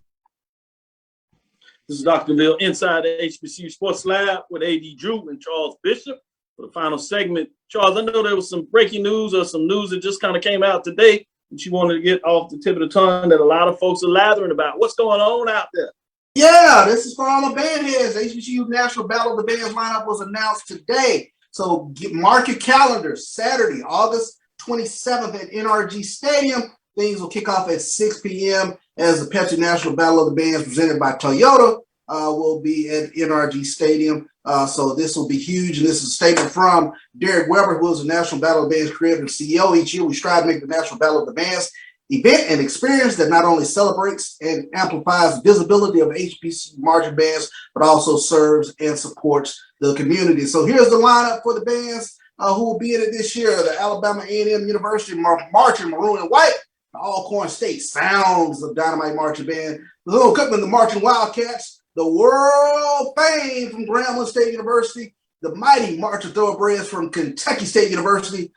This is Dr. Bill inside the HBCU Sports Lab with AD Drew and Charles Bishop for the final segment. Charles, I know there was some breaking news or some news that just kind of came out today that you wanted to get off the tip of the tongue that a lot of folks are lathering about. What's going on out there? Yeah, this is for all the band heads. HBCU National Battle of the Bands lineup was announced today. So mark your calendars. Saturday, August 27th at NRG Stadium. Things will kick off at 6 p.m. as the Pepsi National Battle of the Bands presented by Toyota will be at NRG Stadium. So this will be huge. And this is a statement from Derek Weber, who is the National Battle of the Bands creator and CEO. Each year, we strive to make the National Battle of the Bands event and experience that not only celebrates and amplifies the visibility of HBCU marching bands, but also serves and supports the community. So here's the lineup for the bands who will be in it this year. The Alabama A&M University marching maroon and white. The Alcorn State Sounds of Dynamite Marching Band. The Little Cookman, the Marching Wildcats. The world fame from Grambling State University. The mighty Marching Thoroughbreds from Kentucky State University.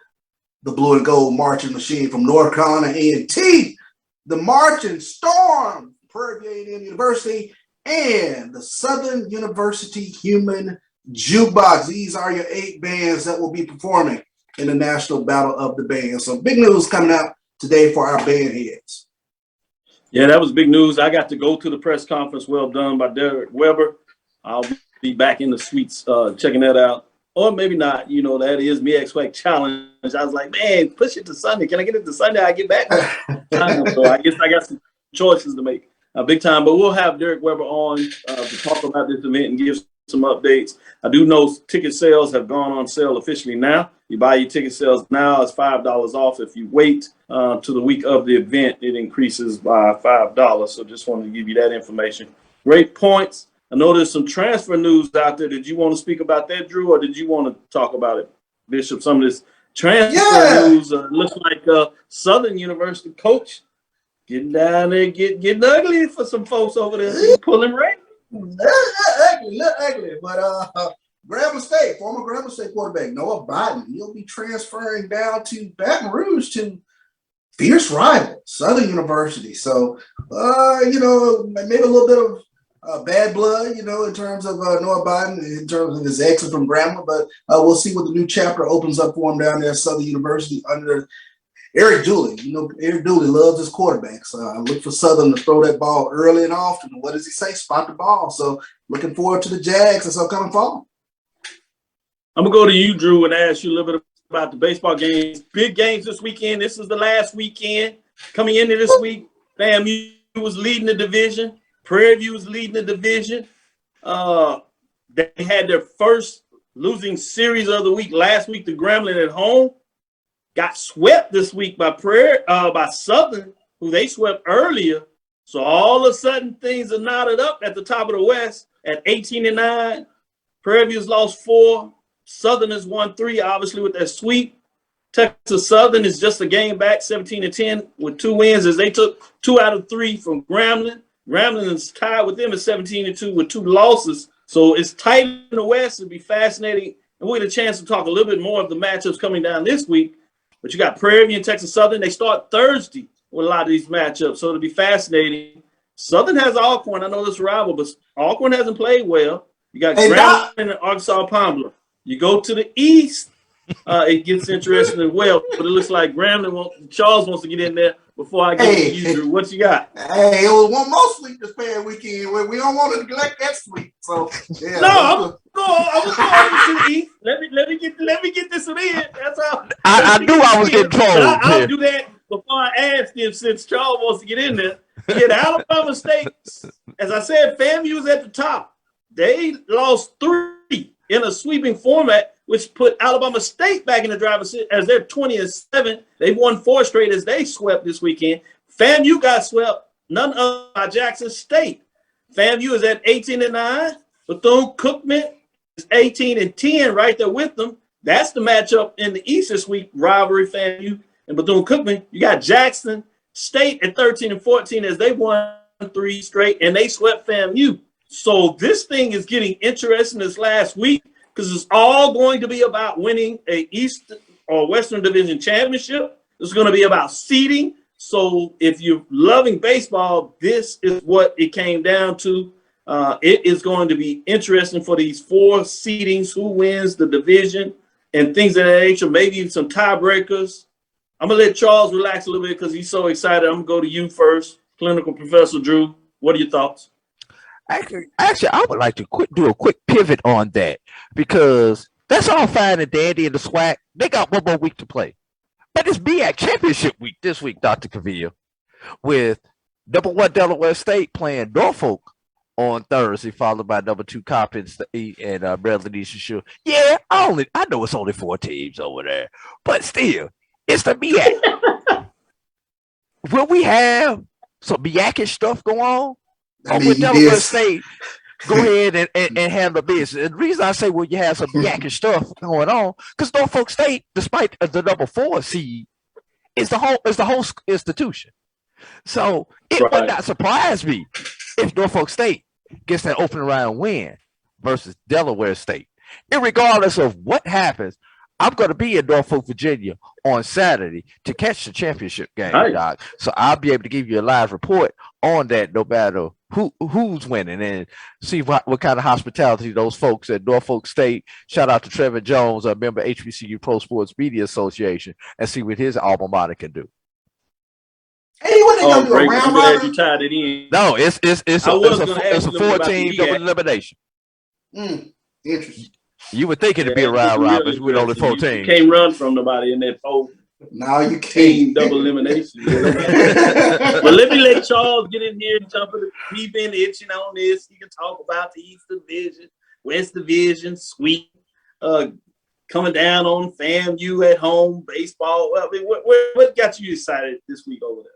The Blue and Gold Marching Machine from North Carolina A&T, the Marching Storm, Prairie A&M University, and the Southern University Human Jukebox. These are your 8 bands that will be performing in the National Battle of the Bands. So big news coming out today for our band heads. Yeah, that was big news. I got to go to the press conference. Well done by Derek Weber. I'll be back in the suites checking that out. or maybe not. You know, that is MEAC SWAC challenge. I was like, man, push it to Sunday. Can I get it to Sunday? I get back. So I guess I got some choices to make. Big time. But we'll have Derek Weber on to talk about this event and give some updates. I do know ticket sales have gone on sale officially now. You buy your ticket sales now, it's $5 off. If you wait to the week of the event, it increases by $5. So just wanted to give you that information. Great points. I know there's some transfer news out there. Did you want to speak about that, Drew, or did you want to talk about it, Bishop? Some of this transfer news looks like Southern University coach getting down there, getting ugly for some folks over there, pulling rank. Look ugly. But Grambling State, former Grambling State quarterback Noah Biden, he'll be transferring down to Baton Rouge to fierce rival Southern University. So, you know, maybe a little bit of bad blood, you know, in terms of Noah Biden, in terms of his exit from Grambling. But we'll see what the new chapter opens up for him down there at Southern University under Eric Dooley. You know, Eric Dooley loves his quarterbacks. I look for Southern to throw that ball early and often. What does he say? Spot the ball. So looking forward to the Jags this upcoming fall. I'm going to go to you, Drew, and ask you a little bit about the baseball games. Big games this weekend. This is the last weekend. Coming into this week, FAMU was leading the division. Prairie View was leading the division. They had their first losing series of the week last week to Grambling at home. Got swept this week by by Southern, who they swept earlier. So all of a sudden, things are knotted up at the top of the West at 18-9. Prairie View's lost 4. Southern has won 3, obviously, with that sweep. Texas Southern is just a game back, 17-10, with 2 wins as they took 2 out of 3 from Grambling. Grambling is tied with them at 17-2 with 2 losses. So it's tight in the West. It'll be fascinating. And we'll get a chance to talk a little bit more of the matchups coming down this week. But you got Prairie View and Texas Southern. They start Thursday with a lot of these matchups. So it'll be fascinating. Southern has Alcorn. I know this rival, but Alcorn hasn't played well. You got Grambling and Arkansas Palmer. You go to the East, it gets interesting as well. But it looks like Charles wants to get in there before I get to you, Drew. What you got? Hey, it was one more sweep this past weekend. We don't want to neglect that sweep. So yeah. No, I was going to the East. Let me get this one in. That's all. I knew I was getting told. I'll do that before I ask him, since Charles wants to get in there. Get Alabama State. As I said, FAMU is at the top. They lost 3 in a sweeping format, which put Alabama State back in the driver's seat as they're 20-7. They've won 4 straight as they swept this weekend. FAMU got swept, none other by Jackson State. FAMU is at 18-9. Bethune-Cookman is 18-10 right there with them. That's the matchup in the East this week, rivalry FAMU and Bethune-Cookman. You got Jackson State at 13-14 as they won 3 straight, and they swept FAMU. So this thing is getting interesting this last week because it's all going to be about winning a East or Western Division championship. It's going to be about seeding. So if you're loving baseball, this is what it came down to. It is going to be interesting for these 4 seedings, who wins the division and things of that nature, maybe some tiebreakers. I'm going to let Charles relax a little bit because he's so excited. I'm going to go to you first, Clinical Professor Drew. What are your thoughts? Actually, I would like to do a quick pivot on that, because that's all fine and dandy in the SWAC. They got 1 more week to play. But it's MEAC Championship week this week, Dr. Cavil, with number 1 Delaware State playing Norfolk on Thursday, followed by number 2 Coppin State and Maryland Eastern Shore. Yeah, I know it's only 4 teams over there, but still, it's the MEAC. Will we have some MEAC-ish stuff go on? Or with Delaware State, go ahead and handle business. And the reason I say, well, you have some yakkish stuff going on, because Norfolk State, despite the number 4 seed, is the whole institution. So it would not surprise me if Norfolk State gets that opening round win versus Delaware State. And regardless of what happens, I'm going to be in Norfolk, Virginia on Saturday to catch the championship game, Doc. So I'll be able to give you a live report on that, no matter who's winning, and see what kind of hospitality those folks at Norfolk State. Shout out to Trevor Jones, a member HBCU Pro Sports Media Association, and see what his alma mater can do. Hey, what they gonna do? A round robin? You tied it in. No, it's a 4-team double elimination. Interesting. You would think it'd be a round robin with only 14. You can't run from nobody in that 4. No, you can't. Double elimination. But let me let Charles get in here and jump in. We've been itching on this. He can talk about the East Division, West Division, sweep, coming down on FAMU at home, baseball. I mean, what got you excited this week over there?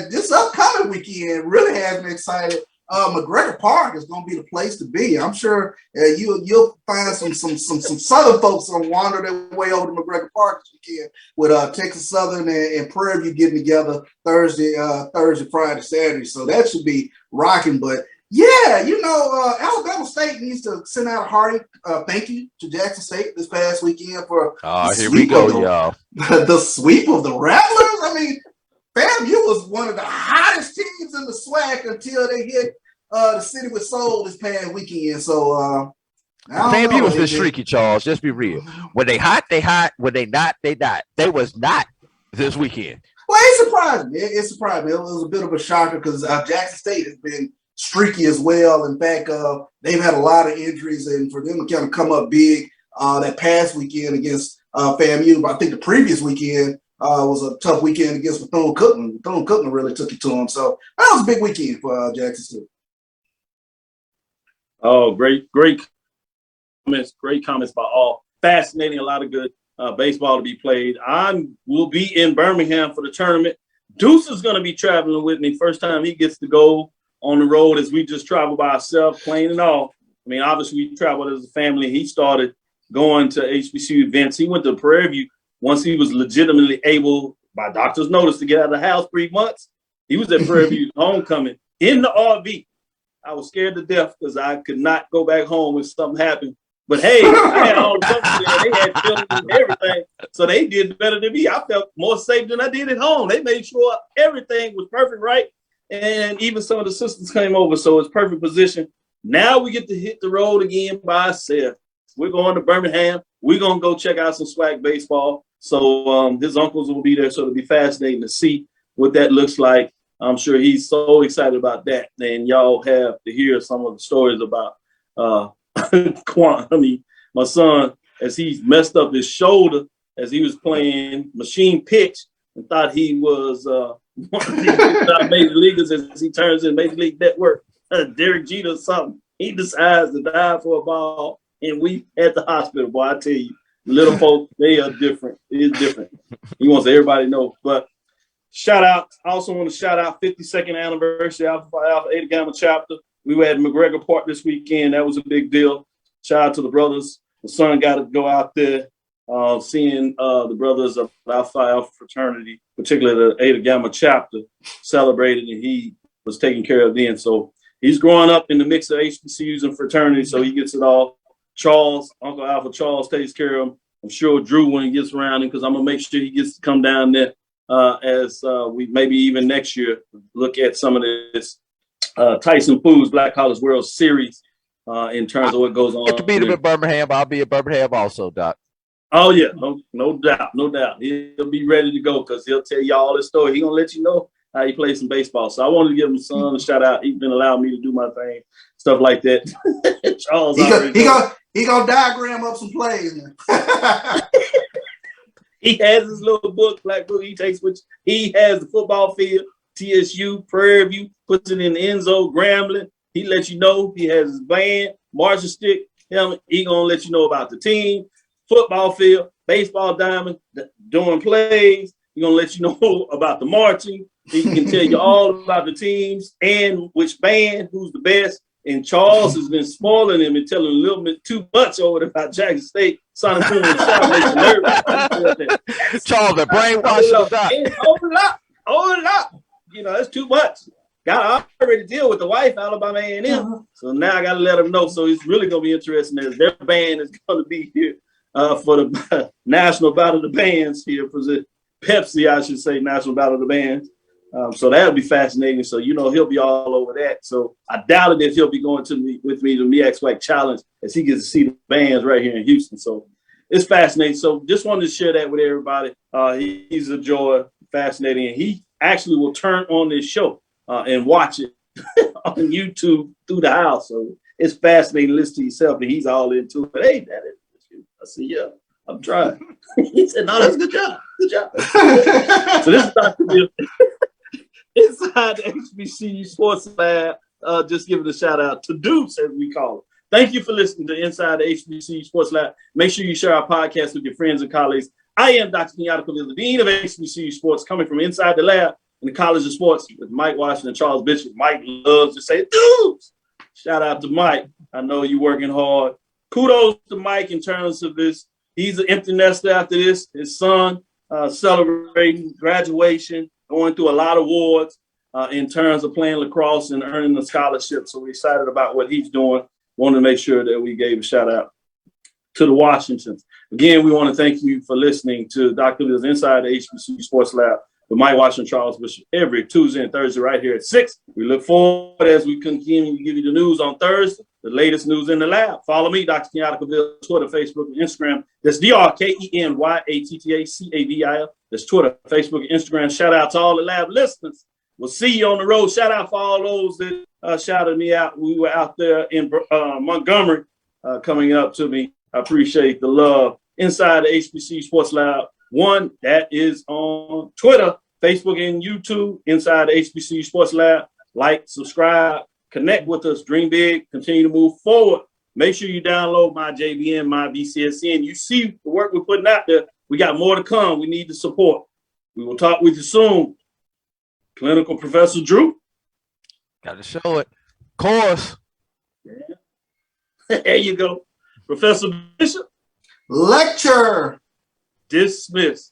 This upcoming weekend really has me excited. McGregor Park is going to be the place to be. I'm sure you'll find some Southern folks going to wander their way over to McGregor Park this weekend with Texas Southern and Prairie getting together Thursday, Friday, Saturday. So that should be rocking. But yeah, Alabama State needs to send out a hearty thank you to Jackson State this past weekend for here we go, y'all. The sweep of the Rattlers. I mean, FAMU was one of the hottest teams in the SWAC until they hit the City with Soul this past weekend. So FAMU was this streaky, Charles. Just be real. When they hot, they hot. When they not, they not. They was not this weekend. Well, it surprised me. It surprised me. It was a bit of a shocker because Jackson State has been streaky as well. In fact, they've had a lot of injuries, and for them to kind of come up big that past weekend against FAMU, but I think the previous weekend was a tough weekend against Bethune-Cookman. Bethune-Cookman really took it to them. So that was a big weekend for Jackson State. Oh, great comments. Great comments by all. Fascinating. A lot of good baseball to be played. I will be in Birmingham for the tournament. Deuce is going to be traveling with me. First time he gets to go on the road as we just travel by ourselves, playing and all. I mean, obviously we traveled as a family. He started going to HBCU events. He went to Prairie once he was legitimately able, by doctor's notice, to get out of the house 3 months. He was at Prairie View homecoming in the RV. I was scared to death because I could not go back home if something happened. But hey, I had all the company there. They had films and everything. So they did better than me. I felt more safe than I did at home. They made sure everything was perfect, right? And even some of the assistants came over. So it's perfect position. Now we get to hit the road again by ourselves. We're going to Birmingham. We're going to go check out some SWAC baseball. So his uncles will be there. So it'll be fascinating to see what that looks like. I'm sure he's so excited about that. And y'all have to hear some of the stories about my son, as he's messed up his shoulder as he was playing machine pitch and thought he was one of these major leaguers as he turns in Major League Network, Derek Jeter or something. He decides to dive for a ball, and we at the hospital. Boy, I tell you, little folks, they are different. It is different. He wants everybody to know. But shout out, I also want to shout out 52nd anniversary Alpha Eta Gamma chapter. We were at McGregor Park this weekend. That was a big deal. Shout out to the brothers. The son got to go out there seeing the brothers of Alpha fraternity, particularly the Eta Gamma chapter, celebrated, and he was taken care of then. So he's growing up in the mix of HBCUs and fraternities, so he gets it all. Charles, Uncle Alpha Charles takes care of him. I'm sure Drew, when he gets around him, because I'm going to make sure he gets to come down there as we maybe even next year look at some of this Tyson Foods Black College World Series in terms of what goes on. Get to beat him in Birmingham. I'll be in Birmingham also, Doc. Oh, yeah. No doubt. No doubt. He'll be ready to go because he'll tell you all this story. He's going to let you know how he plays some baseball. So I wanted to give him son a shout out. He's been allowing me to do my thing, stuff like that. Charles, he gonna diagram up some plays. He has his little book, black book. He takes which he has the football field, TSU, Prairie View, puts it in the end zone, Grambling. He lets you know. He has his band, marching stick, helmet. He gonna let you know about the team, football field, baseball diamond, doing plays. He gonna let you know about the marching. He can tell you all about the teams and which band, who's the best. And Charles has been spoiling him and telling him a little bit too much over there about Jackson State. Sonic Boom and South makes him nervous. Charles, the brainwash. Hold up. You know, that's too much. Got to already deal with the wife, Alabama A&M. So now I got to let him know. So it's really going to be interesting as their band is going to be here for the National Battle of the Bands here for the Pepsi, I should say, National Battle of the Bands. So that'll be fascinating. So, you know, he'll be all over that. So I doubt it if he'll be going with me to MEAC SWAC Challenge as he gets to see the bands right here in Houston. So it's fascinating. So just wanted to share that with everybody. He's a joy, fascinating. And he actually will turn on this show and watch it on YouTube through the house. So it's fascinating to listen to yourself, and he's all into it. But hey, Daddy, I see, yeah, I'm trying. He said, no, that's a good job. Good job. So this is Dr. Bill inside the HBCU Sports Lab. Just giving a shout out to Deuce, as we call it. Thank you for listening to Inside the HBCU Sports Lab. Make sure you share our podcast with your friends and colleagues. I am Dr. Kenyatta Cavil, the Dean of HBCU Sports, coming from inside the lab in the College of Sports with Mike Washington and Charles Bishop. Mike loves to say, Deuce. Shout out to Mike. I know you're working hard. Kudos to Mike in terms of this. He's an empty nester after this. His son celebrating graduation, going through a lot of awards in terms of playing lacrosse and earning a scholarship. So we're excited about what he's doing. Wanted to make sure that we gave a shout out to the Washingtons. Again, we want to thank you for listening to Dr. Bill's Inside the HBCU Sports Lab with Mike Washington, Charles Bishop, every Tuesday and Thursday right here at 6. We look forward as we continue to give you the news on Thursday, the latest news in the lab. Follow me, Dr. Kenyatta Cavil, Twitter, Facebook, and Instagram. That's DrKenyattacavil. That's Twitter, Facebook, and Instagram. Shout out to all the lab listeners. We'll see you on the road. Shout out for all those that shouted me out. We were out there in Montgomery coming up to me. I appreciate the love. Inside the HBCU Sports Lab 1, that is on Twitter, Facebook, and YouTube. Inside the HBCU Sports Lab. Like, subscribe, connect with us, dream big, continue to move forward. Make sure you download my JVN, my BCSN. You see the work we're putting out there. We got more to come. We need the support. We will talk with you soon. Clinical Professor Drew. Got to show it. Course. Yeah. There you go. Professor Bishop. Lecture. Dismiss.